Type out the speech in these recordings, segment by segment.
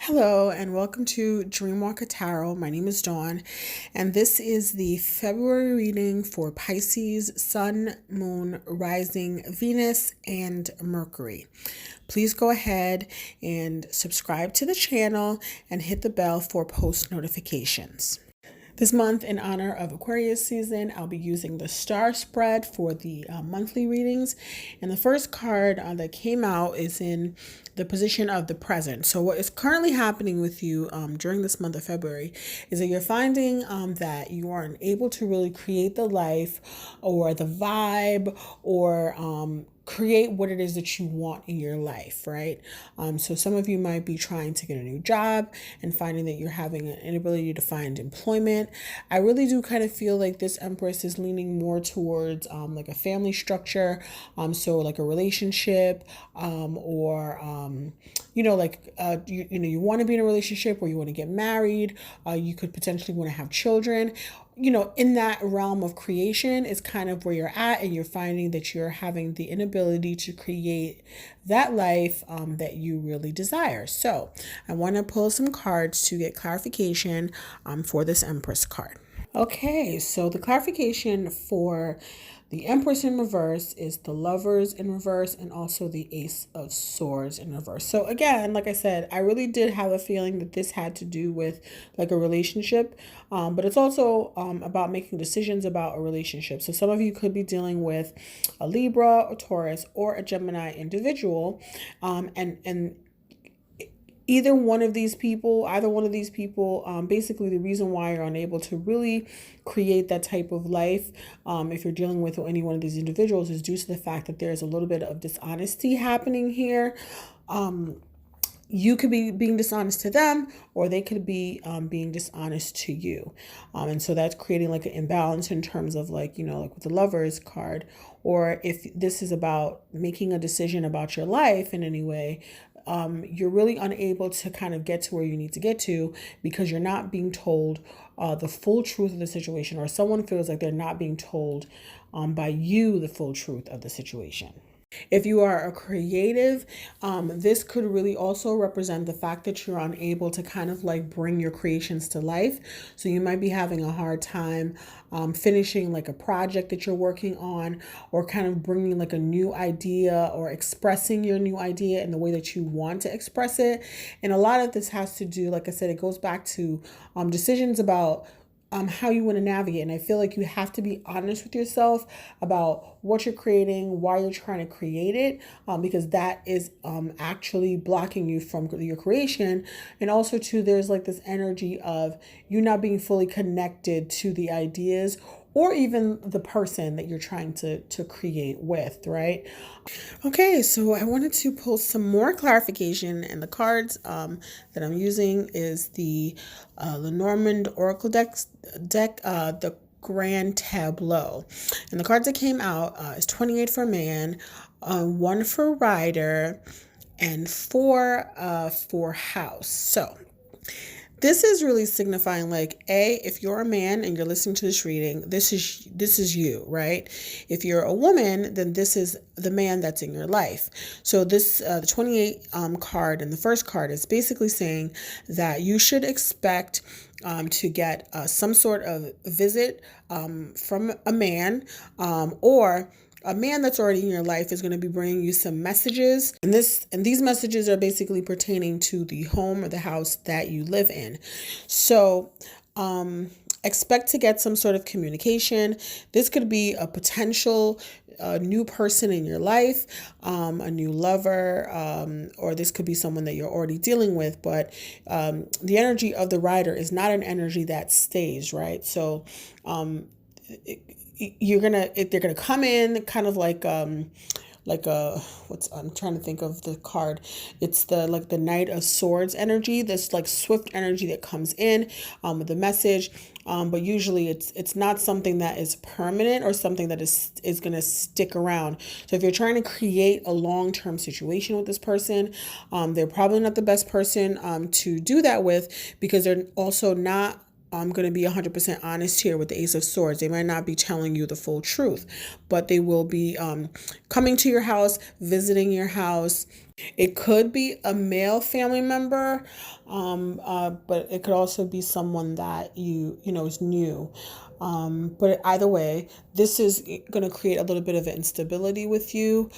Hello and welcome to Dreamwalker Tarot. My name is Dawn, and this is the February reading for Pisces, Sun, Moon, Rising, Venus, and Mercury. Please go ahead and subscribe to the channel and hit the bell for post notifications. This month, in honor of Aquarius season, I'll be using the star spread for the monthly readings. And the first card that came out is in the position of the present. So what is currently happening with you during this month of February is that you're finding that you aren't able to really create the life or the vibe or create what it is that you want in your life, right? So some of you might be trying to get a new job and finding that you're having an inability to find employment. I really do kind of feel like this Empress is leaning more towards like a family structure, so like a relationship, or you want to be in a relationship or you want to get married. You could potentially want to have children. In that realm of creation is kind of where you're at, and you're finding that you're having the inability to create that life that you really desire. So I want to pull some cards to get clarification for this Empress card. Okay, so the clarification for the Empress in reverse is the Lovers in reverse and also the Ace of Swords in reverse. So again, like I said, I really did have a feeling that this had to do with like a relationship, but it's also about making decisions about a relationship. So some of you could be dealing with a Libra, a Taurus, or a Gemini individual, and either one of these people, basically the reason why you're unable to really create that type of life, if you're dealing with any one of these individuals, is due to the fact that there's a little bit of dishonesty happening here. You could be being dishonest to them, or they could be being dishonest to you. And so that's creating like an imbalance in terms of like with the Lovers card, or if this is about making a decision about your life in any way, you're really unable to kind of get to where you need to get to because you're not being told the full truth of the situation, or someone feels like they're not being told by you the full truth of the situation. If you are a creative, this could really also represent the fact that you're unable to kind of like bring your creations to life. So you might be having a hard time finishing like a project that you're working on, or kind of bringing like a new idea or expressing your new idea in the way that you want to express it. And a lot of this has to do, like I said, it goes back to decisions about how you want to navigate. And I feel like you have to be honest with yourself about what you're creating, why you're trying to create it, because that is actually blocking you from your creation. And also too, there's like this energy of you not being fully connected to the ideas or even the person that you're trying to create with, right? Okay, so I wanted to pull some more clarification, and the cards that I'm using is the Lenormand Oracle deck, the Grand Tableau. And the cards that came out is 28 for man, 1 for rider, and 4 for house. So this is really signifying like, if you're a man and you're listening to this reading, this is you, right? If you're a woman, then this is the man that's in your life. So this the 28 card, and the first card is basically saying that you should expect to get some sort of visit from a man, or a man that's already in your life is going to be bringing you some messages, and these messages are basically pertaining to the home or the house that you live in. So expect to get some sort of communication. This could be a potential new person in your life, a new lover, or this could be someone that you're already dealing with. But the energy of the rider is not an energy that stays, right? So they're gonna come in kind of like I'm trying to think of the card. It's the Knight of Swords energy, this like swift energy that comes in with the message, but usually it's not something that is permanent or something that is going to stick around. So if you're trying to create a long-term situation with this person, they're probably not the best person to do that with, because they're also not going to be 100% honest here with the Ace of Swords. They might not be telling you the full truth, but they will be coming to your house, visiting your house. It could be a male family member, but it could also be someone that you know is new. But either way, this is going to create a little bit of instability with you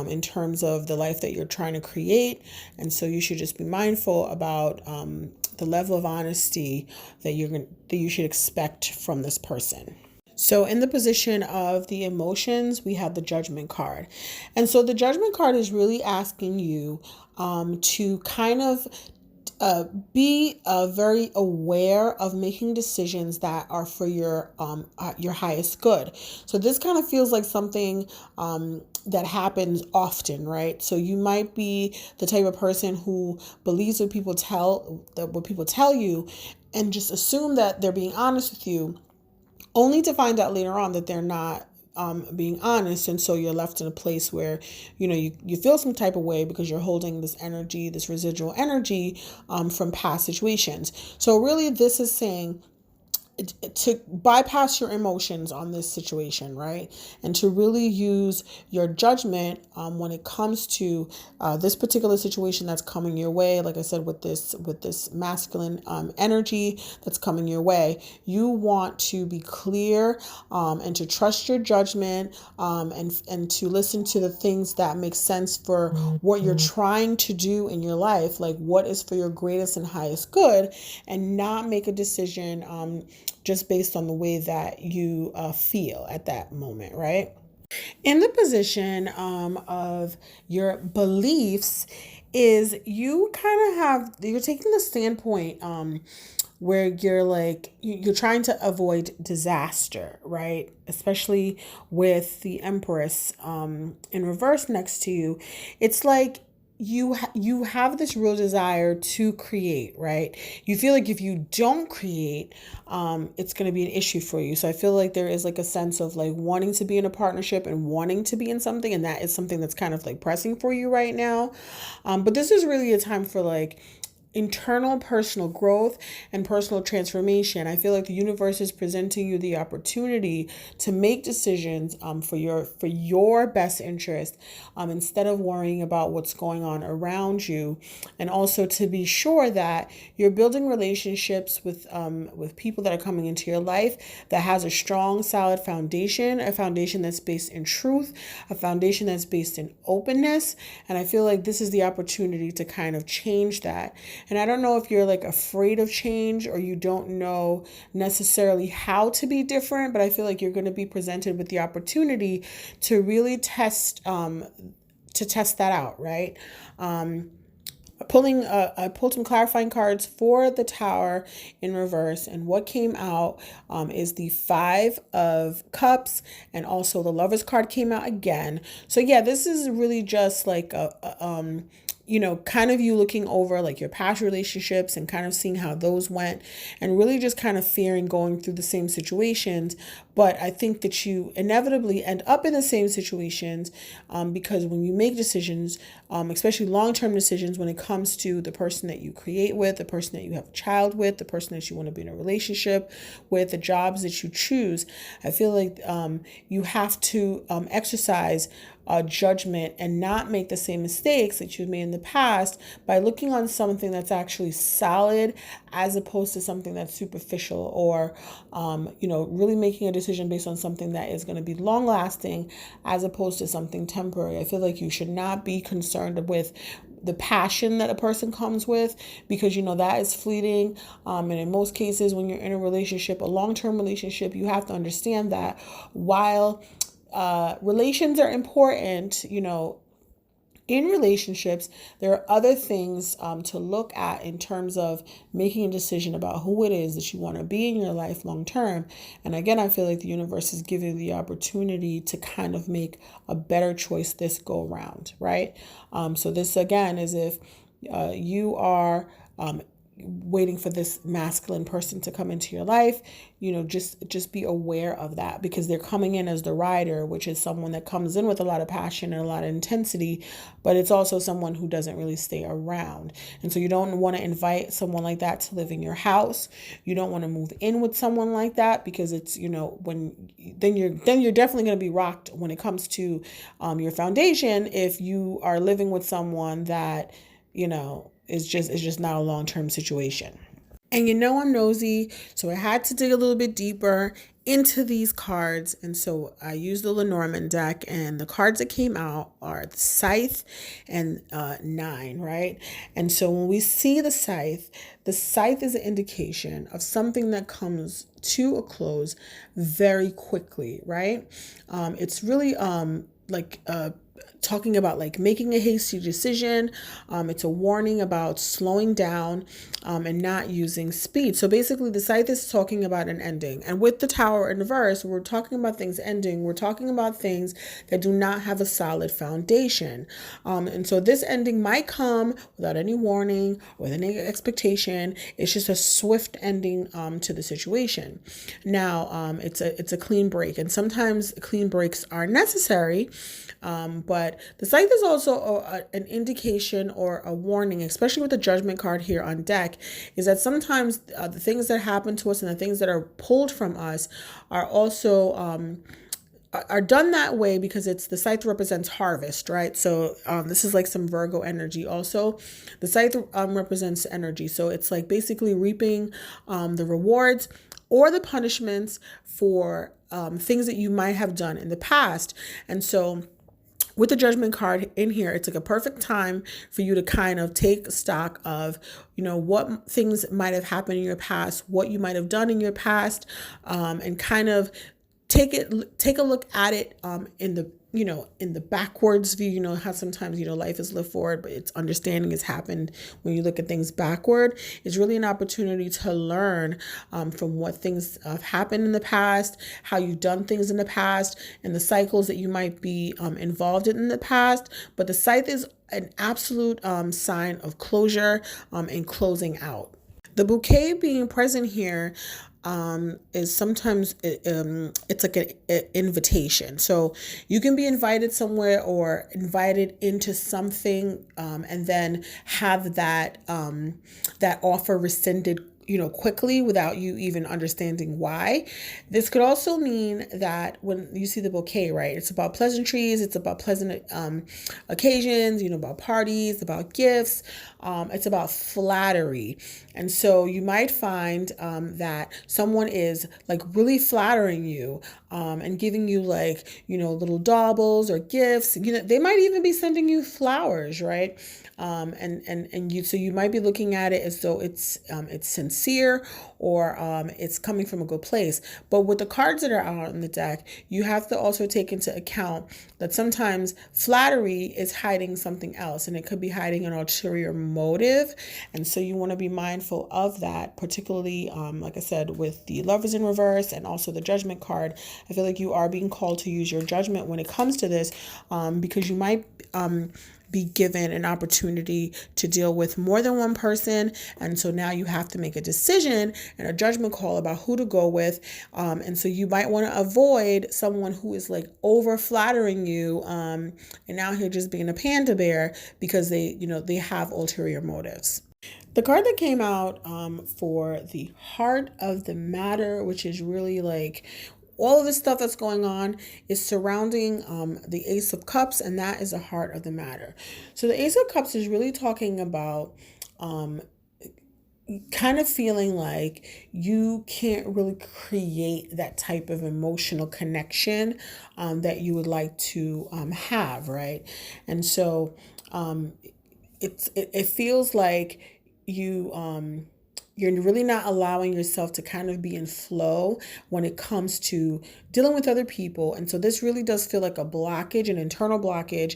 in terms of the life that you're trying to create. And so you should just be mindful about the level of honesty that you should expect from this person. So in the position of the emotions, we have the Judgment card. And so the Judgment card is really asking you to kind of be very aware of making decisions that are for your highest good. So this kind of feels like something that happens often, right? So you might be the type of person who believes what people tell you, and just assume that they're being honest with you, only to find out later on that they're not being honest. And so you're left in a place where, you feel some type of way because you're holding this energy, this residual energy from past situations. So really this is saying to bypass your emotions on this situation, right? And to really use your judgment when it comes to this particular situation that's coming your way. Like I said, with this masculine energy that's coming your way, you want to be clear and to trust your judgment and to listen to the things that make sense for what you're trying to do in your life, like what is for your greatest and highest good, and not make a decision just based on the way that you feel at that moment, right? In the position of your beliefs is you're taking the standpoint where you're like, you're trying to avoid disaster, right? Especially with the Empress in reverse next to you. It's like, you have this real desire to create, right? You feel like if you don't create, it's going to be an issue for you. So I feel like there is like a sense of like wanting to be in a partnership and wanting to be in something, and that is something that's kind of like pressing for you right now. But this is really a time for like internal personal growth and personal transformation. I feel like the universe is presenting you the opportunity to make decisions for your best interest, instead of worrying about what's going on around you, and also to be sure that you're building relationships with people that are coming into your life that has a strong, solid foundation, a foundation that's based in truth, a foundation that's based in openness. And I feel like this is the opportunity to kind of change that. And I don't know if you're like afraid of change or you don't know necessarily how to be different, but I feel like you're going to be presented with the opportunity to really test that out, right? I pulled some clarifying cards for the Tower in reverse, and what came out is the Five of Cups, and also the Lover's card came out again. So yeah, this is really just like kind of you looking over like your past relationships and kind of seeing how those went, and really just kind of fearing going through the same situations. But I think that you inevitably end up in the same situations because when you make decisions, especially long-term decisions, when it comes to the person that you create with, the person that you have a child with, the person that you want to be in a relationship with, the jobs that you choose, I feel like you have to exercise judgment and not make the same mistakes that you've made in the past by looking on something that's actually solid as opposed to something that's superficial, or really making a decision based on something that is going to be long lasting as opposed to something temporary. I feel like you should not be concerned with the passion that a person comes with, because that is fleeting, and in most cases when you're in a relationship, a long-term relationship, you have to understand that while relations are important, in relationships, there are other things to look at in terms of making a decision about who it is that you want to be in your life long term. And again, I feel like the universe is giving you the opportunity to kind of make a better choice this go round, right? So this again is if you are waiting for this masculine person to come into your life. Just be aware of that, because they're coming in as the rider, which is someone that comes in with a lot of passion and a lot of intensity, but it's also someone who doesn't really stay around. And so you don't want to invite someone like that to live in your house. You don't want to move in with someone like that, because it's, then you're definitely going to be rocked when it comes to your foundation, if you are living with someone that is just not a long-term situation. And I'm nosy, so I had to dig a little bit deeper into these cards. And so I used the Lenormand deck, and the cards that came out are the Scythe and 9, right? And so when we see the Scythe is an indication of something that comes to a close very quickly, right? It's really talking about like making a hasty decision. It's a warning about slowing down and not using speed. So basically the Scythe is talking about an ending. And with the Tower in reverse, we're talking about things ending. We're talking about things that do not have a solid foundation. And so this ending might come without any warning or with any expectation. It's just a swift ending to the situation. Now, it's a clean break. And sometimes clean breaks are necessary. But the Scythe is also an indication or a warning, especially with the Judgment card here on deck, is that sometimes the things that happen to us and the things that are pulled from us are also are done that way because the Scythe represents harvest, right? So this is like some Virgo energy also. The Scythe represents energy. So it's like basically reaping the rewards or the punishments for things that you might have done in the past. And so with the Judgment card in here, it's like a perfect time for you to kind of take stock of, what things might have happened in your past, what you might have done in your past, and kind of take a look at it in the backwards view. How sometimes life is lived forward, but its understanding has happened when you look at things backward. It's really an opportunity to learn from what things have happened in the past, how you've done things in the past, and the cycles that you might be involved in the past. But the Scythe is an absolute sign of closure and closing out. The bouquet being present here is sometimes it's like an invitation. So you can be invited somewhere or invited into something and then have that offer rescinded quickly without you even understanding why. This could also mean that when you see the bouquet, right, it's about pleasantries, it's about pleasant occasions, about parties, about gifts, it's about flattery. And so you might find that someone is like really flattering you and giving you like, little daubles or gifts. They might even be sending you flowers, right? So you might be looking at it as though it's sincere or it's coming from a good place. But with the cards that are out on the deck, you have to also take into account that sometimes flattery is hiding something else, and it could be hiding an ulterior motive. And so you want to be mindful of that, particularly, like I said, with the Lovers in reverse and also the Judgment card. I feel like you are being called to use your judgment when it comes to this, because you might be given an opportunity to deal with more than one person. And so now you have to make a decision and a judgment call about who to go with. And so you might want to avoid someone who is like over flattering you and out here just being a panda bear because they have ulterior motives. The card that came out for the heart of the matter, which is really like all of this stuff that's going on, is surrounding the Ace of Cups, and that is the heart of the matter. So the Ace of Cups is really talking about kind of feeling like you can't really create that type of emotional connection that you would like to have, right? And so it feels like you're really not allowing yourself to kind of be in flow when it comes to dealing with other people. And so this really does feel like a blockage, an internal blockage,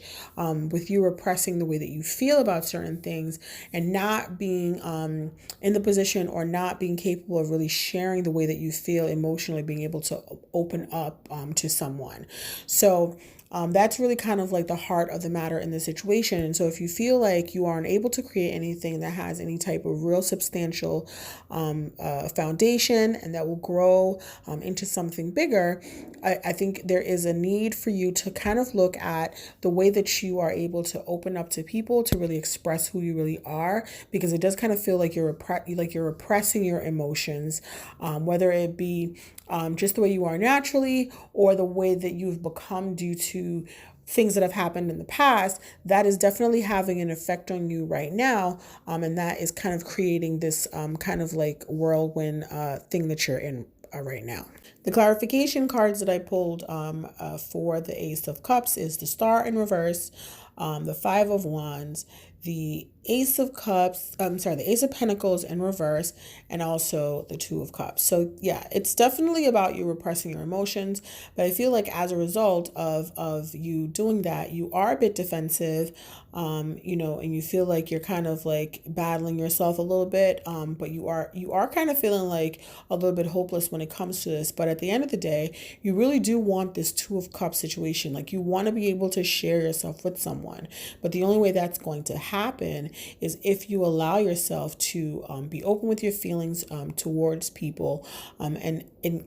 with you repressing the way that you feel about certain things and not being in the position or not being capable of really sharing the way that you feel emotionally, being able to open up to someone. So That's really kind of like the heart of the matter in the situation. And so if you feel like you aren't able to create anything that has any type of real substantial foundation and that will grow into something bigger, I think there is a need for you to kind of look at the way that you are able to open up to people to really express who you really are, because it does kind of feel like you're repressing your emotions, whether it be just the way you are naturally or the way that you've become due to things that have happened in the past. That is definitely having an effect on you right now. And that is kind of creating this kind of like whirlwind thing that you're in right now. The clarification cards that I pulled for the Ace of Cups is the Star in reverse, the Five of Wands, the Ace of Cups, the Ace of Pentacles in reverse, and also the Two of Cups. So yeah, it's definitely about you repressing your emotions, but I feel like as a result of you doing that, you are a bit defensive, and you feel like you're kind of like battling yourself a little bit, but you are kind of feeling like a little bit hopeless when it comes to this. But at the end of the day, you really do want this Two of Cups situation. Like, you want to be able to share yourself with someone, but the only way that's going to happen is if you allow yourself to be open with your feelings towards people, and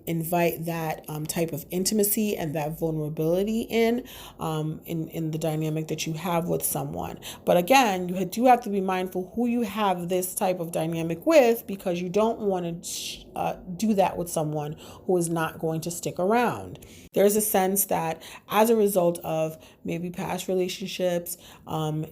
invite that type of intimacy and that vulnerability in the dynamic that you have with someone. But again, you do have to be mindful who you have this type of dynamic with, because you don't want to do that with someone who is not going to stick around. There's a sense that as a result of maybe past relationships,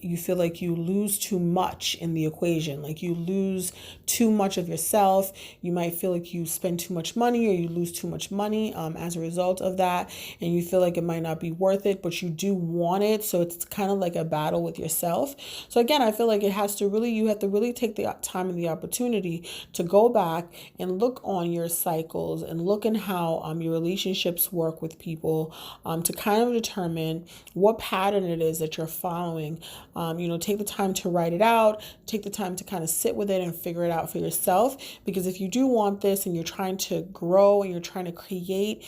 you feel like you lose too much in the equation. Like, you lose too much of yourself. You might feel like you spend too much money, or you lose too much money as a result of that. And you feel like it might not be worth it, but you do want it. So it's kind of like a battle with yourself. So again, I feel like you have to really take the time and the opportunity to go back and look on your cycles and look in how your relationships work with people, to kind of determine what pattern it is that you're following. Take the time to write it out, take the time to kind of sit with it and figure it out for yourself. Because if you do want this and you're trying to grow and you're trying to create,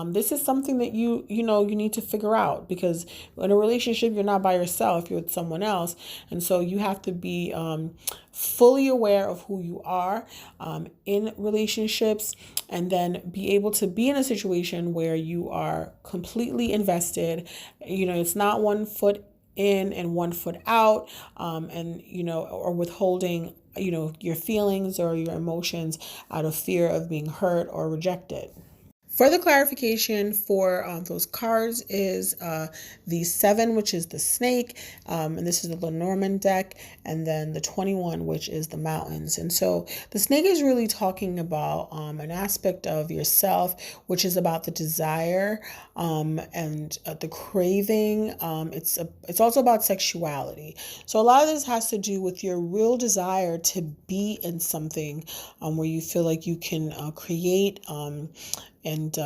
this is something that you need to figure out, because in a relationship, you're not by yourself, you're with someone else. And so you have to be fully aware of who you are in relationships, and then be able to be in a situation where you are completely invested. It's not one foot in and one foot out, or withholding, your feelings or your emotions out of fear of being hurt or rejected. Further clarification for those cards is the 7, which is the snake, and this is the Lenormand deck, and then the 21, which is the mountains. And so the snake is really talking about an aspect of yourself, which is about the desire and the craving. It's also about sexuality. So a lot of this has to do with your real desire to be in something where you feel like you can create and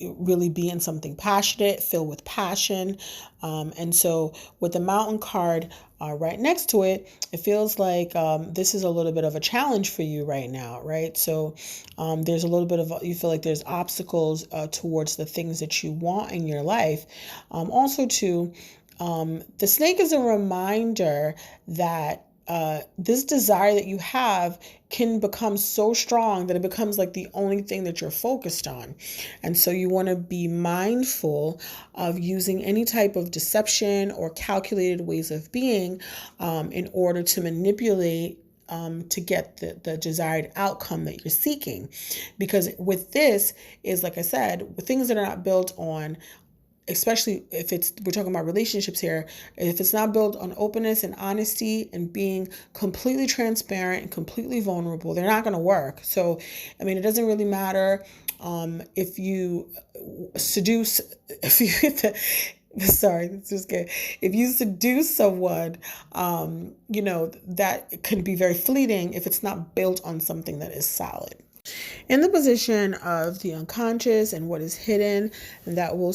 really be in something passionate, filled with passion. And so with the mountain card right next to it, it feels like this is a little bit of a challenge for you right now, right? So there's a little bit of, you feel like there's obstacles towards the things that you want in your life. Also too, the snake is a reminder that this desire that you have can become so strong that it becomes like the only thing that you're focused on. And so you want to be mindful of using any type of deception or calculated ways of being in order to manipulate to get the desired outcome that you're seeking. Because with this is, like I said, with things that are not built on, especially if we're talking about relationships here, if it's not built on openness and honesty and being completely transparent and completely vulnerable, they're not going to work. So, I mean, it doesn't really matter if you seduce, sorry, it's just good. If you seduce someone, that can be very fleeting if it's not built on something that is solid. In the position of the unconscious and what is hidden, and that will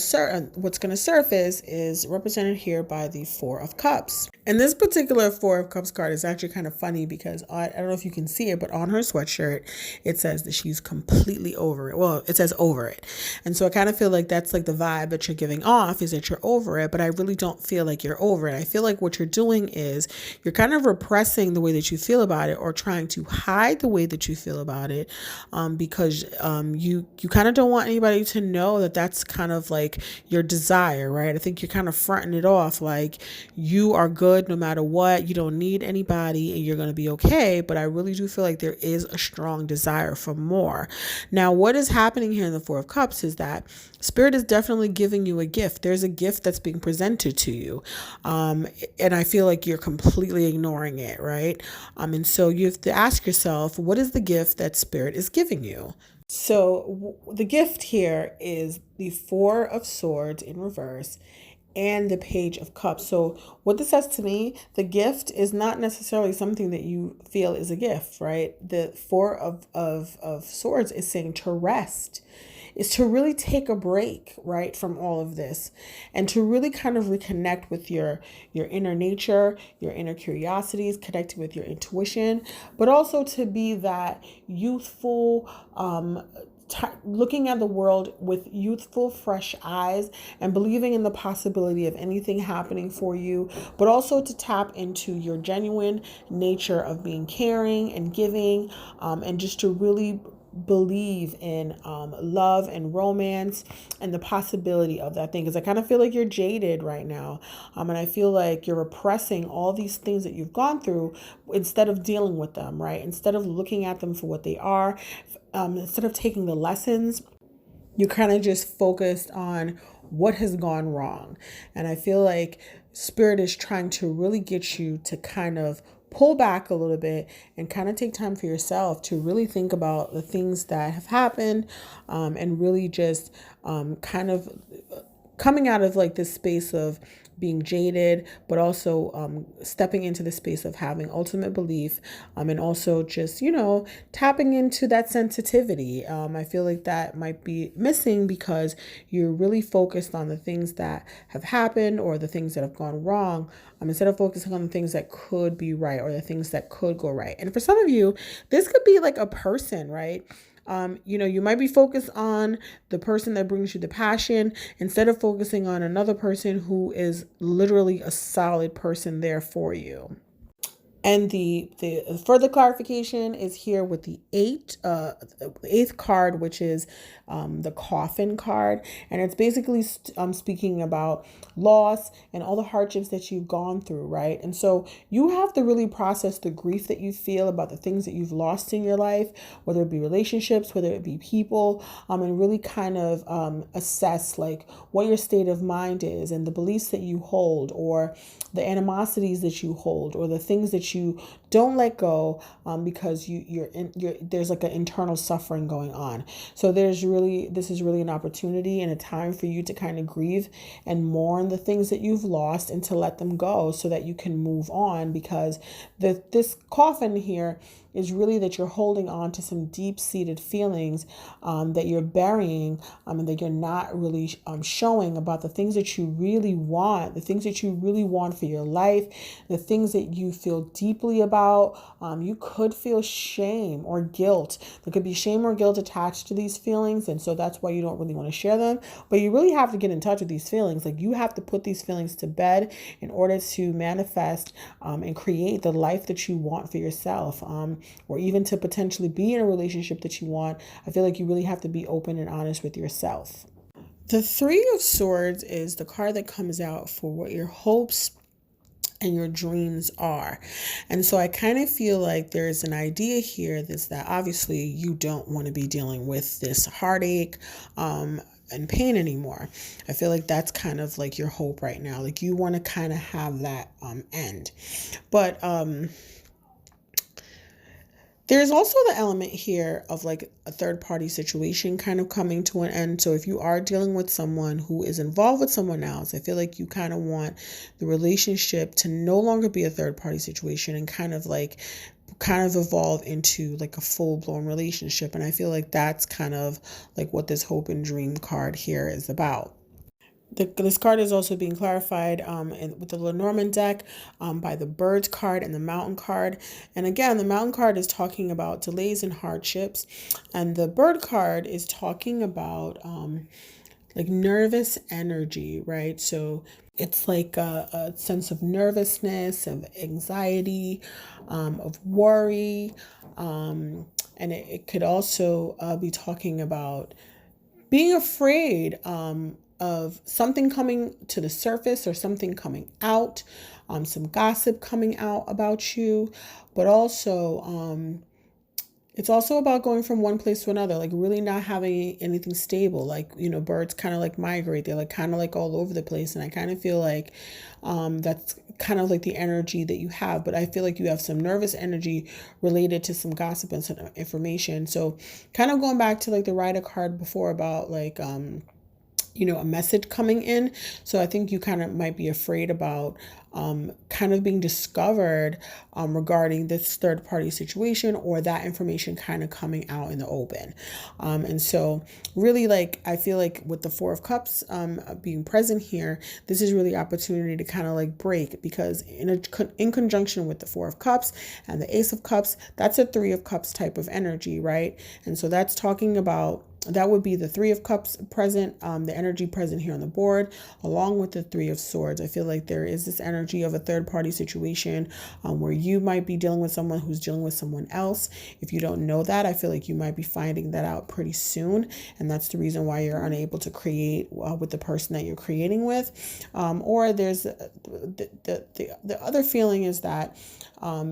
what's going to surface is represented here by the 4 of Cups. And this particular Four of Cups card is actually kind of funny because I don't know if you can see it, but on her sweatshirt, it says that she's completely over it. Well, it says over it. And so I kind of feel like that's like the vibe that you're giving off, is that you're over it, but I really don't feel like you're over it. I feel like what you're doing is you're kind of repressing the way that you feel about it, or trying to hide the way that you feel about it, because you kind of don't want anybody to know that that's kind of like your desire, right? I think you're kind of fronting it off like you are good no matter what, you don't need anybody, and you're going to be okay. But I really do feel like there is a strong desire for more. Now, what is happening here in the Four of Cups is that Spirit is definitely giving you a gift. There's a gift that's being presented to you. And I feel like you're completely ignoring it, right? And so you have to ask yourself, what is the gift that Spirit is giving you? So the gift here is the Four of Swords in reverse and the Page of Cups. So what this says to me, the gift is not necessarily something that you feel is a gift, right? The Four of Swords is saying to rest, is to really take a break, right, from all of this, and to really kind of reconnect with your inner nature, your inner curiosities, connecting with your intuition, but also to be that youthful, looking at the world with youthful, fresh eyes, and believing in the possibility of anything happening for you, but also to tap into your genuine nature of being caring and giving, and just to really believe in love and romance and the possibility of that thing. Because I kind of feel like you're jaded right now, and I feel like you're repressing all these things that you've gone through instead of dealing with them, right? Instead of looking at them for what they are, instead of taking the lessons, you kind of just focused on what has gone wrong. And I feel like Spirit is trying to really get you to kind of pull back a little bit and kind of take time for yourself to really think about the things that have happened, and really just kind of coming out of like this space of being jaded, but also stepping into the space of having ultimate belief, and also just, tapping into that sensitivity. I feel like that might be missing because you're really focused on the things that have happened or the things that have gone wrong, instead of focusing on the things that could be right or the things that could go right. And for some of you, this could be like a person, right? You might be focused on the person that brings you the passion instead of focusing on another person who is literally a solid person there for you. And the further clarification is here with the eighth card, which is the coffin card. And it's basically speaking about loss and all the hardships that you've gone through, right? And so you have to really process the grief that you feel about the things that you've lost in your life, whether it be relationships, whether it be people, and really kind of assess like what your state of mind is and the beliefs that you hold, or the animosities that you hold, or the things that you don't let go, because there's like an internal suffering going on. So this is really an opportunity and a time for you to kind of grieve and mourn the things that you've lost and to let them go so that you can move on, because this coffin here is really that you're holding on to some deep-seated feelings that you're burying, and that you're not really showing about the things that you really want, the things that you really want for your life, the things that you feel deeply about. You could feel shame or guilt. There could be shame or guilt attached to these feelings, and so that's why you don't really want to share them. But you really have to get in touch with these feelings. Like, you have to put these feelings to bed in order to manifest and create the life that you want for yourself. Or even to potentially be in a relationship that you want. I feel like you really have to be open and honest with yourself. The Three of Swords is the card that comes out for what your hopes and your dreams are. And so I kind of feel like there's an idea here that's that obviously you don't want to be dealing with this heartache, and pain anymore. I feel like that's kind of like your hope right now. Like, you want to kind of have that end. But there's also the element here of like a third party situation kind of coming to an end. So if you are dealing with someone who is involved with someone else, I feel like you kind of want the relationship to no longer be a third party situation and kind of evolve into like a full blown relationship. And I feel like that's kind of like what this hope and dream card here is about. This card is also being clarified with the Lenormand deck by the Birds card and the Mountain card. And again, the Mountain card is talking about delays and hardships, and the Bird card is talking about like nervous energy, right? So it's like a sense of nervousness, of anxiety, of worry. And it could also be talking about being afraid of something coming to the surface or something coming out, some gossip coming out about you, but also it's also about going from one place to another, like really not having anything stable. Like, birds kind of like migrate. They're like kind of like all over the place. And I kind of feel like that's kind of like the energy that you have. But I feel like you have some nervous energy related to some gossip and some information. So kind of going back to like the Rider card before about like, a message coming in. So I think you kind of might be afraid about kind of being discovered regarding this third party situation, or that information kind of coming out in the open. And so really, like, I feel like with the Four of Cups being present here, this is really opportunity to kind of like break, because in conjunction with the Four of Cups and the Ace of Cups, that's a Three of Cups type of energy, right? And so that's talking about, that would be the Three of Cups present, the energy present here on the board, along with the Three of Swords. I feel like there is this energy of a third party situation where you might be dealing with someone who's dealing with someone else. If you don't know that, I feel like you might be finding that out pretty soon. And that's the reason why you're unable to create with the person that you're creating with. Or there's the other feeling is that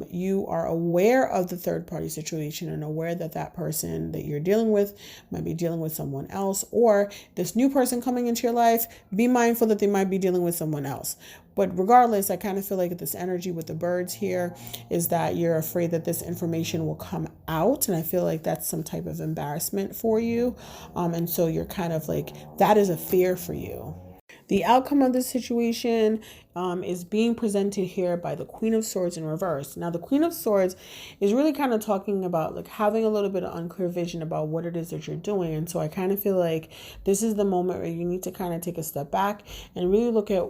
you are aware of the third party situation and aware that that person that you're dealing with might be dealing with someone else, or this new person coming into your life, be mindful that they might be dealing with someone else. But regardless, I kind of feel like this energy with the birds here is that you're afraid that this information will come out. And I feel like that's some type of embarrassment for you. And so you're kind of like, that is a fear for you. The outcome of this situation is being presented here by the Queen of Swords in reverse. Now, the Queen of Swords is really kind of talking about like having a little bit of unclear vision about what it is that you're doing. And so I kind of feel like this is the moment where you need to kind of take a step back and really look at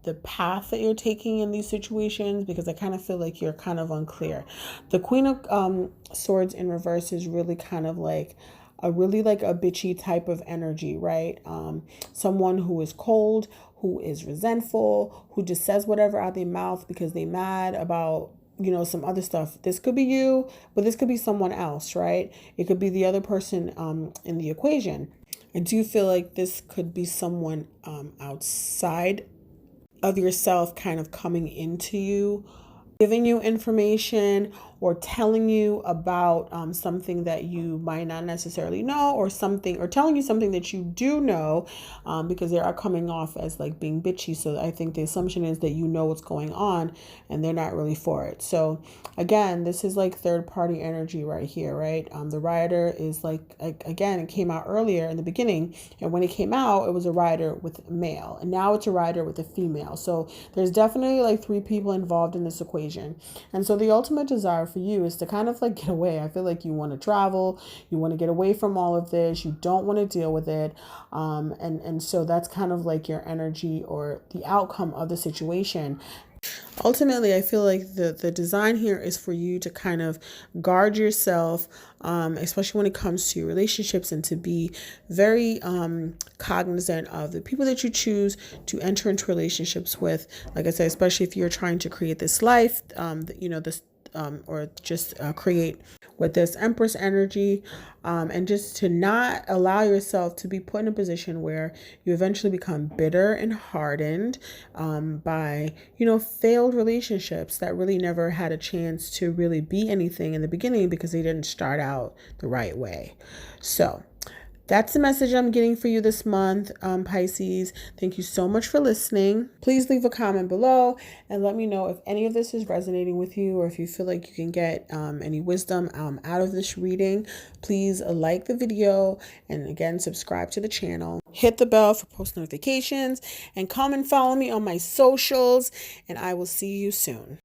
the path that you're taking in these situations, because I kind of feel like you're kind of unclear. The Queen of Swords in reverse is really kind of like a really like a bitchy type of energy, right? Someone who is cold, who is resentful, who just says whatever out their mouth because they're mad about, some other stuff. This could be you, but this could be someone else, right? It could be the other person in the equation. I do feel like this could be someone outside of yourself kind of coming into you, giving you information or telling you about something that you might not necessarily know, or something, or telling you something that you do know, because they are coming off as like being bitchy. So I think the assumption is that you know what's going on and they're not really for it. So again, this is like third party energy right here, right? The rider is like, again, it came out earlier in the beginning, and when it came out, it was a rider with a male, and now it's a rider with a female. So there's definitely like three people involved in this equation. And so the ultimate desire for you is to kind of like get away. I feel like you want to travel, you want to get away from all of this, you don't want to deal with it. And so that's kind of like your energy or the outcome of the situation. Ultimately, I feel like the design here is for you to kind of guard yourself, especially when it comes to your relationships, and to be very cognizant of the people that you choose to enter into relationships with. Like I said, especially if you're trying to create this life, this or just create with this Empress energy, and just to not allow yourself to be put in a position where you eventually become bitter and hardened by, failed relationships that really never had a chance to really be anything in the beginning because they didn't start out the right way. So that's the message I'm getting for you this month, Pisces. Thank you so much for listening. Please leave a comment below and let me know if any of this is resonating with you, or if you feel like you can get any wisdom out of this reading. Please like the video, and again, subscribe to the channel. Hit the bell for post notifications, and come and follow me on my socials, and I will see you soon.